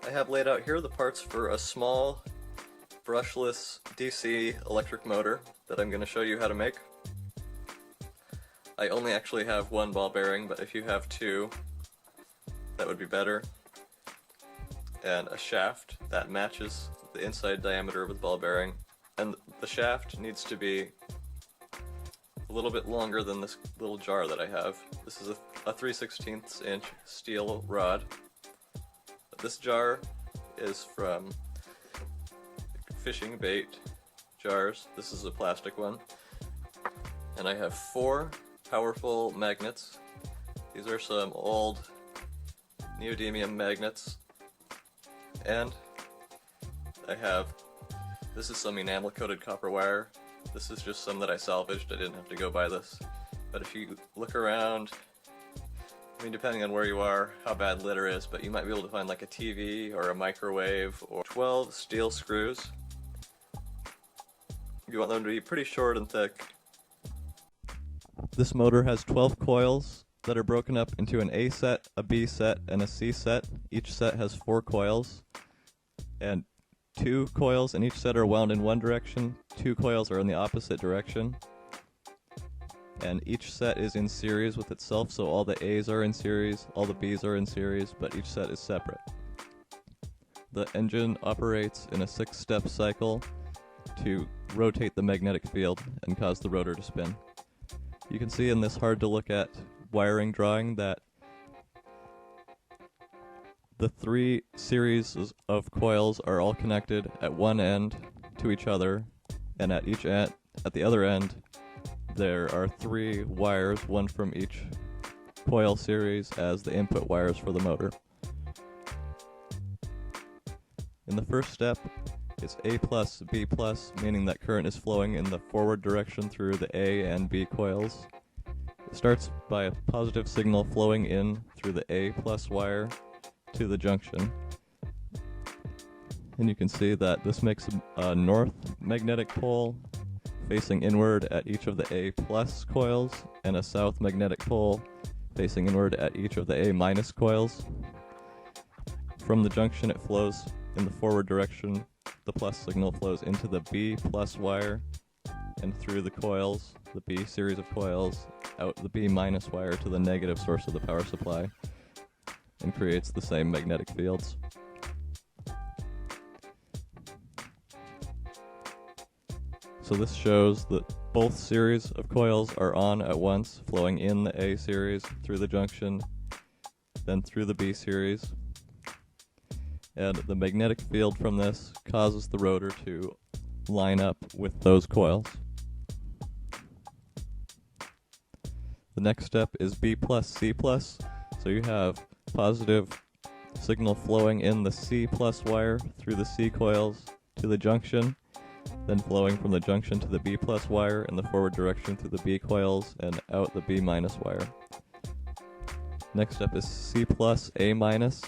I have laid out here the parts for a small brushless DC electric motor that I'm going to show you how to make. I only actually have one ball bearing, but if you have two, that would be better. And a shaft that matches the inside diameter of the ball bearing. And the shaft needs to be a little bit longer than this little jar that I have. This is a 3/16 inch steel rod. This jar is from fishing bait jars. This is a plastic one. And I have 4 powerful magnets. These are some old neodymium magnets. And this is some enamel coated copper wire. This is just some that I salvaged. I didn't have to go buy this. But if you look around, I mean, depending on where you are, how bad litter is, but you might be able to find like a TV or a microwave or 12 steel screws. You want them to be pretty short and thick. This motor has 12 coils that are broken up into an A set, a B set, and a C set. Each set has 4 coils, and 2 coils in each set are wound in one direction, 2 coils are in the opposite direction. And each set is in series with itself, so all the A's are in series, all the B's are in series, but each set is separate. The engine operates in a 6-step cycle to rotate the magnetic field and cause the rotor to spin. You can see in this hard to look at wiring drawing that the 3 series of coils are all connected at one end to each other, and at the other end there are 3 wires, one from each coil series, as the input wires for the motor. In the first step, it's A plus, B plus, meaning that current is flowing in the forward direction through the A and B coils. It starts by a positive signal flowing in through the A plus wire to the junction. And you can see that this makes a north magnetic pole facing inward at each of the A plus coils, and a south magnetic pole facing inward at each of the A minus coils. From the junction it flows in the forward direction. The plus signal flows into the B plus wire and through the coils, the B series of coils, out the B minus wire to the negative source of the power supply, and creates the same magnetic fields. So this shows that both series of coils are on at once, flowing in the A series through the junction, then through the B series. And the magnetic field from this causes the rotor to line up with those coils. The next step is B plus, C plus. So you have positive signal flowing in the C plus wire through the C coils to the junction, then flowing from the junction to the B plus wire in the forward direction through the B coils and out the B minus wire. Next up is C plus, A minus.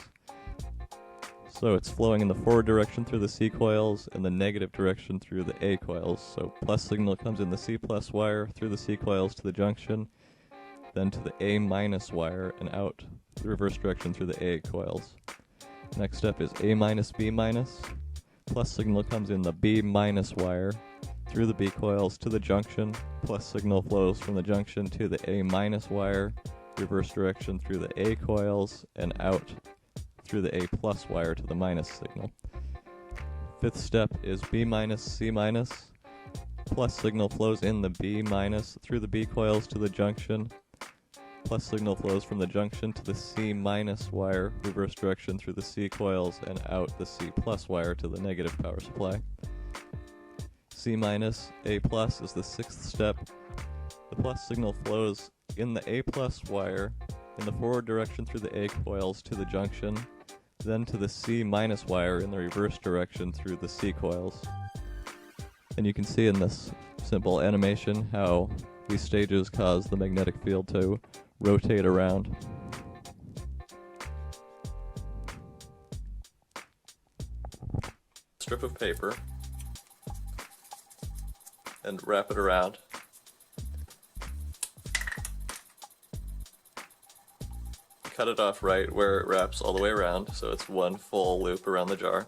So it's flowing in the forward direction through the C coils and the negative direction through the A coils. So plus signal comes in the C plus wire through the C coils to the junction, then to the A minus wire and out the reverse direction through the A coils. Next up is A minus, B minus. Plus signal comes in the B minus wire through the B coils to the junction. Plus signal flows from the junction to the A minus wire, reverse direction through the A coils, and out through the A plus wire to the minus signal. Fifth step is B minus, C minus. Plus signal flows in the B minus through the B coils to the junction. Plus signal flows from the junction to the C minus wire, reverse direction through the C coils and out the C plus wire to the negative power supply. C minus, A plus is the 6th step. The plus signal flows in the A plus wire in the forward direction through the A coils to the junction, then to the C minus wire in the reverse direction through the C coils. And you can see in this simple animation how these stages cause the magnetic field to rotate around. Strip of paper and wrap it around. cut it off right where it wraps all the way around, so it's one full loop around the jar.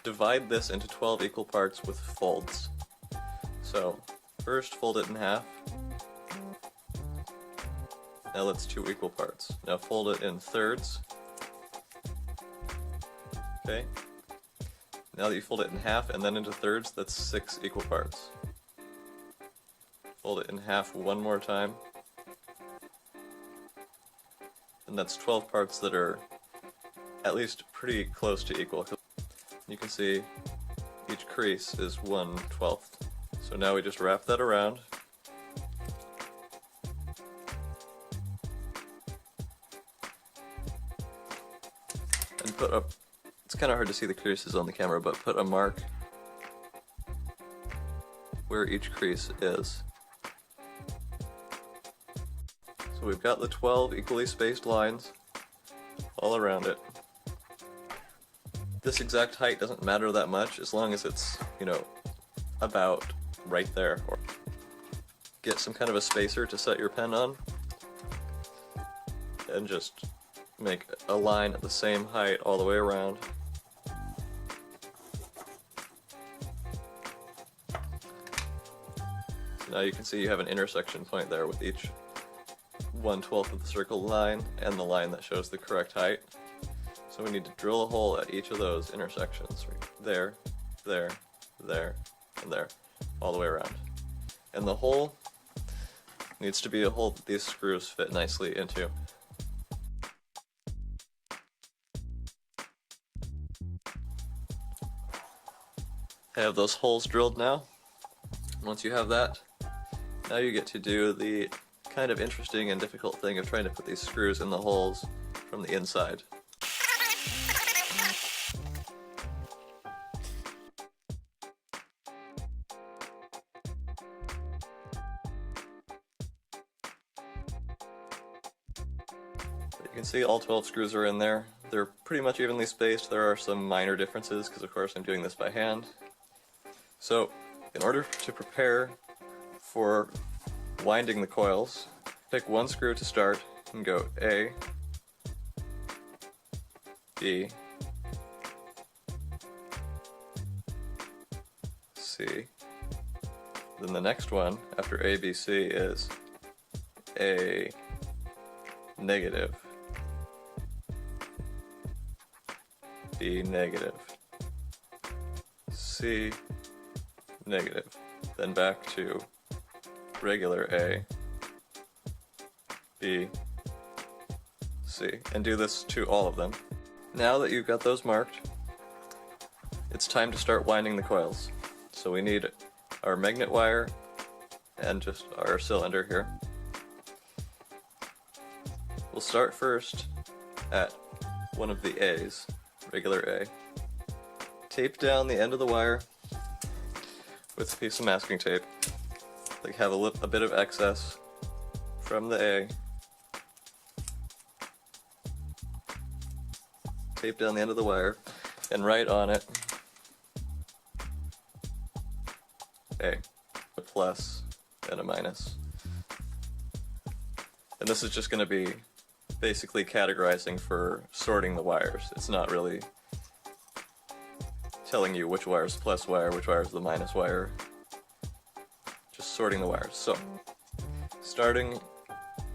Divide this into 12 equal parts with folds. So first fold it in half. Now that's 2 equal parts. Now fold it in thirds. Okay. Now that you fold it in half and then into thirds, that's 6 equal parts. Fold it in half one more time. And that's 12 parts that are at least pretty close to equal. You can see each crease is 1/12. So now we just wrap that around. And put up, it's kind of hard to see the creases on the camera, but put a mark where each crease is. So we've got the 12 equally spaced lines all around it. This exact height doesn't matter that much as long as it's, you know, about right there. Or get some kind of a spacer to set your pen on and just make a line at the same height all the way around. So now you can see you have an intersection point there with each 1/12 of the circle line and the line that shows the correct height. So we need to drill a hole at each of those intersections. There, there, there, and there, all the way around. And the hole needs to be a hole that these screws fit nicely into. I have those holes drilled now. Once you have that, now you get to do the kind of interesting and difficult thing of trying to put these screws in the holes from the inside. You can see all 12 screws are in there. They're pretty much evenly spaced. There are some minor differences because of course I'm doing this by hand. So in order to prepare for winding the coils, pick one screw to start and go A, B, C. Then the next one after A, B, C is A negative, B negative, C negative, then back to regular A, B, C, and do this to all of them. Now that you've got those marked, it's time to start winding the coils. So we need our magnet wire and just our cylinder here. We'll start first at one of the A's, regular A. Tape down the end of the wire with a piece of masking tape. Like have a bit of excess from the A. Tape down the end of the wire and write on it A, a plus and a minus. And this is just going to be basically categorizing for sorting the wires. It's not really telling you which wire is the plus wire, which wire is the minus wire. Just sorting the wires. So, starting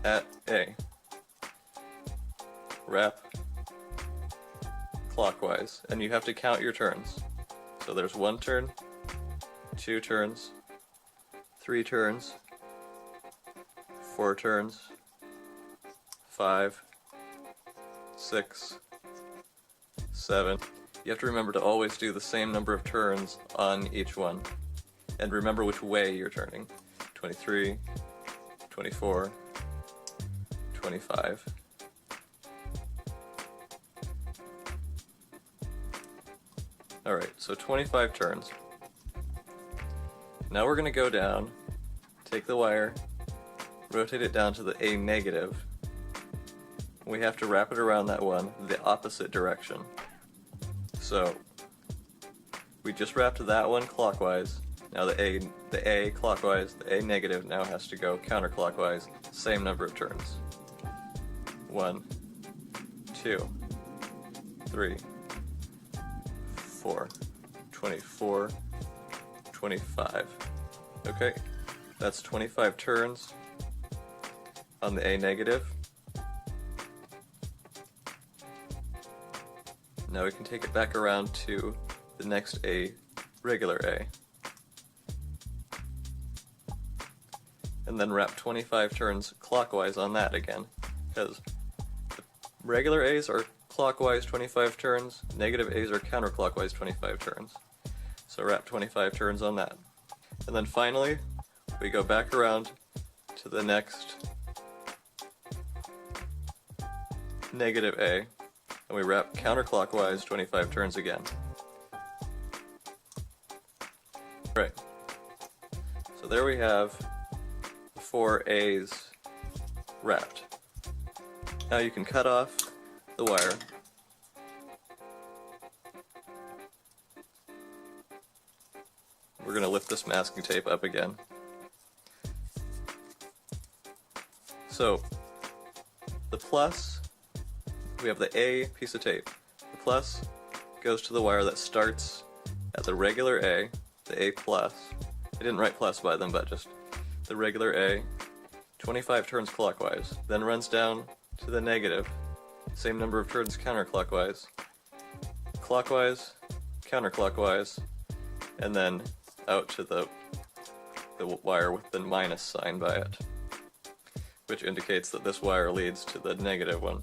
at A, wrap clockwise, and you have to count your turns. So there's 1 turn, 2 turns, 3 turns, 4 turns, 5, 6, 7. You have to remember to always do the same number of turns on each one. And remember which way you're turning. 23, 24, 25. Alright, so 25 turns. Now we're going to go down, take the wire, rotate it down to the A negative. We have to wrap it around that one the opposite direction. So we just wrapped that one clockwise, Now the A clockwise, the A negative now has to go counterclockwise, same number of turns. 1, 2, 3, 4, 24, 25. Okay, that's 25 turns on the A negative. Now we can take it back around to the next A, regular A. And then wrap 25 turns clockwise on that again, because the regular A's are clockwise 25 turns, negative A's are counterclockwise 25 turns. So wrap 25 turns on that. And then finally, we go back around to the next negative A, and we wrap counterclockwise 25 turns again. Right. So there we have 4 A's wrapped. Now you can cut off the wire. We're going to lift this masking tape up again. So the plus, we have the A piece of tape. The plus goes to the wire that starts at the regular A, the A plus. I didn't write plus by them, but just the regular A, 25 turns clockwise, then runs down to the negative, same number of turns counterclockwise, clockwise, counterclockwise, and then out to the wire with the minus sign by it, which indicates that this wire leads to the negative one.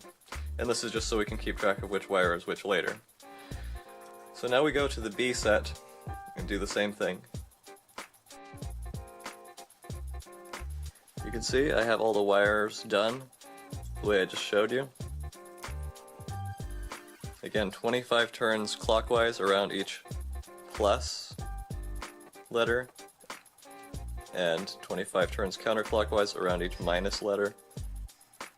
And this is just so we can keep track of which wire is which later. So now we go to the B set and do the same thing. You can see I have all the wires done the way I just showed you. Again, 25 turns clockwise around each plus letter, and 25 turns counterclockwise around each minus letter.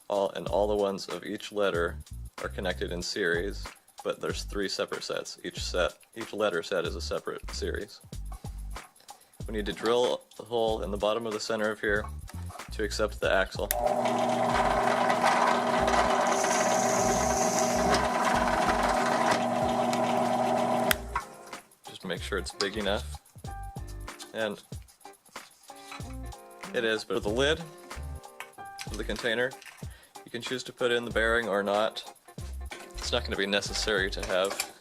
All the ones of each letter are connected in series, but there's 3 separate sets. Each letter set is a separate series. We need to drill a hole in the bottom of the center of here to accept the axle. Just make sure it's big enough. And it is, but the lid of the container, you can choose to put in the bearing or not. It's not going to be necessary to have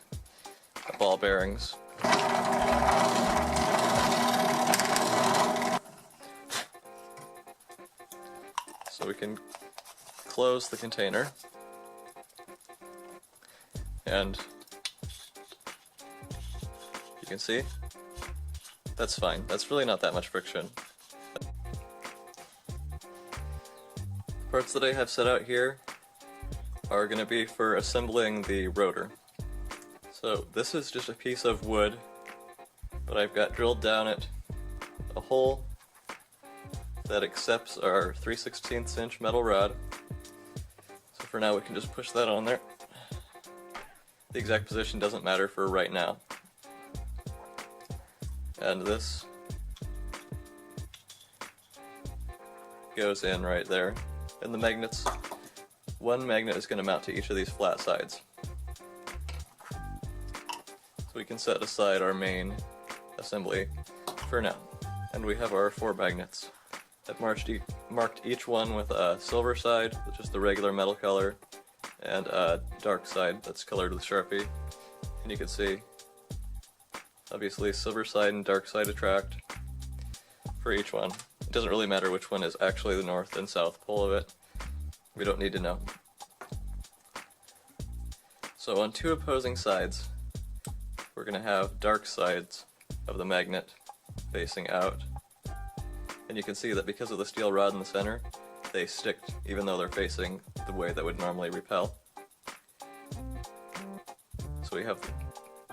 ball bearings. So we can close the container, and you can see that's fine. That's really not that much friction. The parts that I have set out here are going to be for assembling the rotor. So this is just a piece of wood, but I've got drilled down it a hole that accepts our 3/16 inch metal rod. So for now we can just push that on there. The exact position doesn't matter for right now. And this goes in right there. And the magnets, one magnet is going to mount to each of these flat sides. So we can set aside our main assembly for now. And we have our 4 magnets. I've marked each one with a silver side, which is the regular metal color, and a dark side that's colored with Sharpie. And you can see, obviously, silver side and dark side attract for each one. It doesn't really matter which one is actually the north and south pole of it. We don't need to know. So on 2 opposing sides, we're going to have dark sides of the magnet facing out. And you can see that because of the steel rod in the center, they stick even though they're facing the way that would normally repel. So we have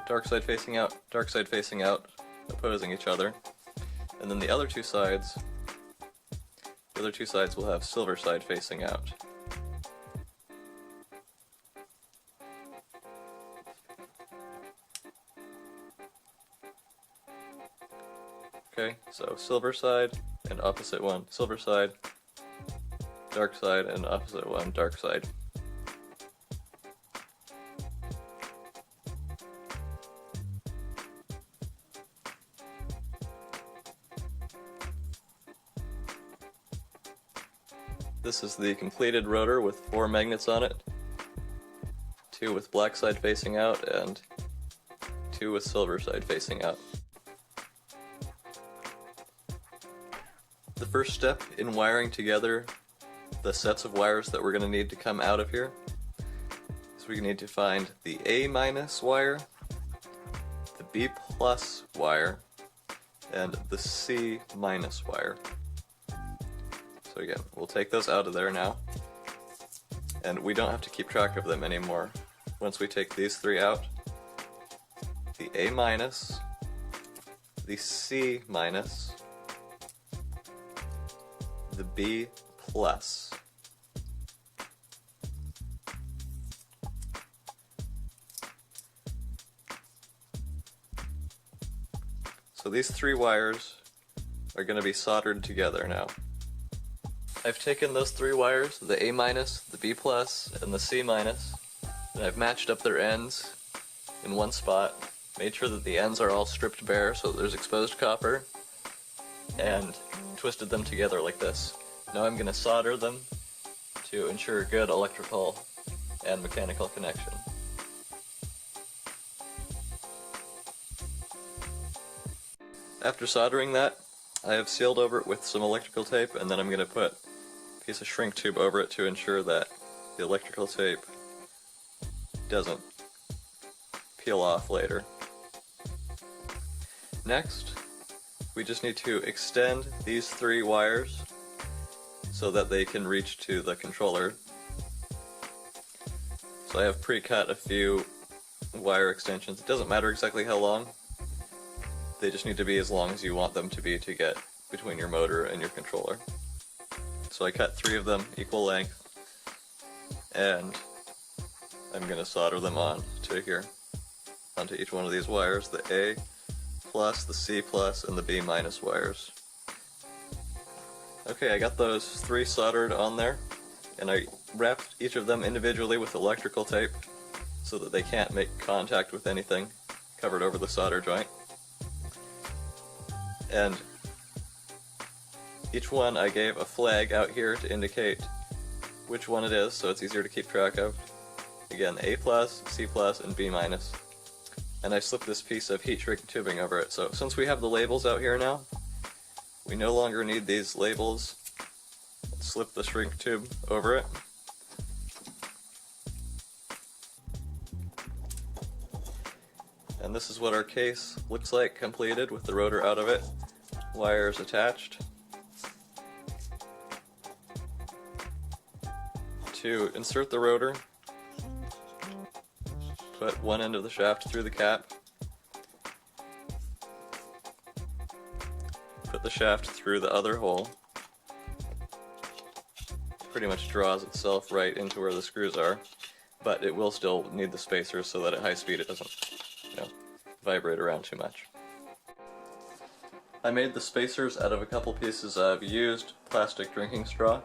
dark side facing out, opposing each other. And then the other two sides will have silver side facing out. So silver side and opposite one, silver side, dark side, and opposite one, dark side. This is the completed rotor with 4 magnets on it, 2 with black side facing out and 2 with silver side facing out. The first step in wiring together the sets of wires that we're going to need to come out of here is we need to find the A- wire, the B+ wire, and the C- wire. So again, we'll take those out of there now, and we don't have to keep track of them anymore. Once we take these 3 out, the A-, the C-, the B+, so these 3 wires are going to be soldered together now. I've taken those 3 wires, the A-, the B+, and the C-, and I've matched up their ends in one spot, made sure that the ends are all stripped bare so that there's exposed copper, and twisted them together like this. Now I'm going to solder them to ensure good electrical and mechanical connection. After soldering that, I have sealed over it with some electrical tape, and then I'm going to put a piece of shrink tube over it to ensure that the electrical tape doesn't peel off later. Next, we just need to extend these 3 wires so that they can reach to the controller. So I have pre-cut a few wire extensions. It doesn't matter exactly how long, they just need to be as long as you want them to be to get between your motor and your controller. So I cut 3 of them equal length, and I'm going to solder them on to here, onto each one of these wires, the A+, the C+, and the B- wires. Okay, I got those 3 soldered on there, and I wrapped each of them individually with electrical tape so that they can't make contact with anything covered over the solder joint. And each one I gave a flag out here to indicate which one it is, so it's easier to keep track of. Again, A+, C+, and B-. And I slipped this piece of heat shrink tubing over it. So since we have the labels out here now, we no longer need these labels. Slip the shrink tube over it. And this is what our case looks like completed with the rotor out of it, wires attached. To insert the rotor, put one end of the shaft through the cap, put the shaft through the other hole. Pretty much draws itself right into where the screws are, but it will still need the spacers so that at high speed it doesn't, vibrate around too much. I made the spacers out of a couple pieces of used plastic drinking straw.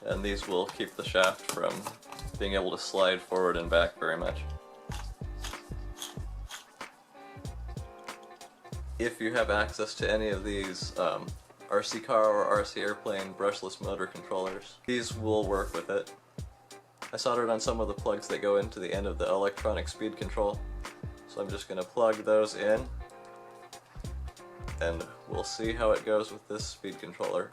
And these will keep the shaft from being able to slide forward and back very much. If you have access to any of these RC car or RC airplane brushless motor controllers, these will work with it. I soldered on some of the plugs that go into the end of the electronic speed control, so I'm just going to plug those in, and we'll see how it goes with this speed controller.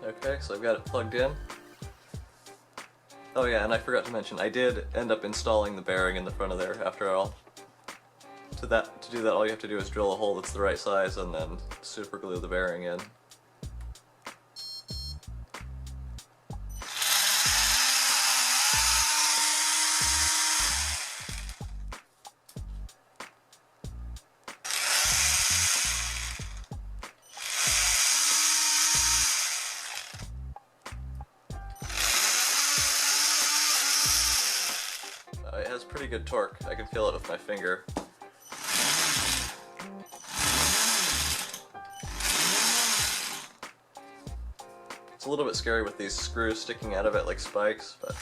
Okay, so I've got it plugged in. Oh yeah, and I forgot to mention, I did end up installing the bearing in the front of there after all. To do that, all you have to do is drill a hole that's the right size and then super glue the bearing in. It has pretty good torque. I can feel it with my finger. It's a little bit scary with these screws sticking out of it like spikes, but